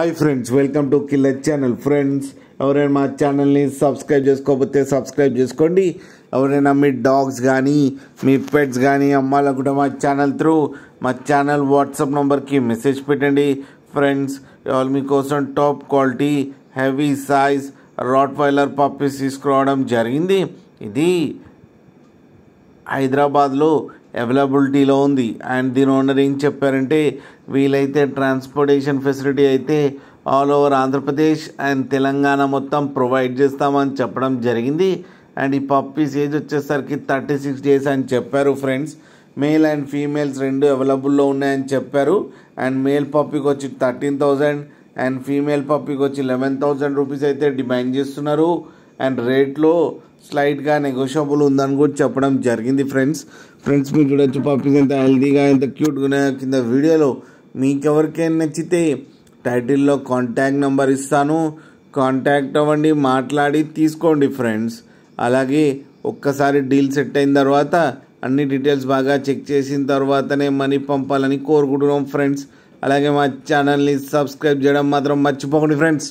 Hi friends, welcome to killer channel. Friends, ఎవరైనా మా ఛానల్ని సబ్స్క్రైబ్ చేసుకోకపోతే సబ్స్క్రైబ్ చేసుకోండి. ఎవరైనా మీ డాగ్స్ కానీ మీ పెట్స్ కానీ అమ్మాలనుకుంటే మా ఛానల్ త్రూ మా ఛానల్ వాట్సాప్ నెంబర్కి మెసేజ్ పెట్టండి. ఫ్రెండ్స్, ఇవాళ మీకోసం top quality heavy size Rottweiler puppies తీసుకురావడం జరిగింది. ఇది హైదరాబాద్లో అవైలబిలిటీలో ఉంది. అండ్ దీని ఓనర్ ఏం చెప్పారంటే, వీలైతే ట్రాన్స్పోర్టేషన్ ఫెసిలిటీ అయితే all over Andhra Pradesh and Telangana మొత్తం ప్రొవైడ్ చేస్తామని చెప్పడం జరిగింది. అండ్ ఈ పప్పీస్ ఏజ్ వచ్చేసరికి 36 డేస్ అని చెప్పారు. ఫ్రెండ్స్, మేల్ అండ్ ఫీమేల్స్ రెండు అవైలబుల్లో ఉన్నాయని చెప్పారు. అండ్ మేల్ పప్పీకి వచ్చి 13,000 అండ్ ఫీమేల్ పప్పీకి వచ్చి 11,000 రూపీస్ అయితే డిమాండ్ చేస్తున్నారు. అండ్ రేట్లో స్లైట్గా నెగోషియబుల్ ఉందని కూడా చెప్పడం జరిగింది. ఫ్రెండ్స్, మీరు చూడొచ్చు పప్పీస్ ఎంత హెల్తీగా ఎంత క్యూట్గా ఉన్నాయో. కింద వీడియోలో మీకు ఎవరికైనా నచ్చితే టైటిల్లో కాంటాక్ట్ నెంబర్ ఇస్తాను, కాంటాక్ట్ అవ్వండి, మాట్లాడి తీసుకోండి. ఫ్రెండ్స్, అలాగే ఒక్కసారి డీల్ సెట్ అయిన తర్వాత అన్ని డీటెయిల్స్ బాగా చెక్ చేసిన తర్వాతనే మనీ పంపాలని కోరుకుంటున్నాం. ఫ్రెండ్స్, అలాగే మా ఛానల్ని సబ్స్క్రైబ్ చేయడం మాత్రం మర్చిపోకండి. ఫ్రెండ్స్.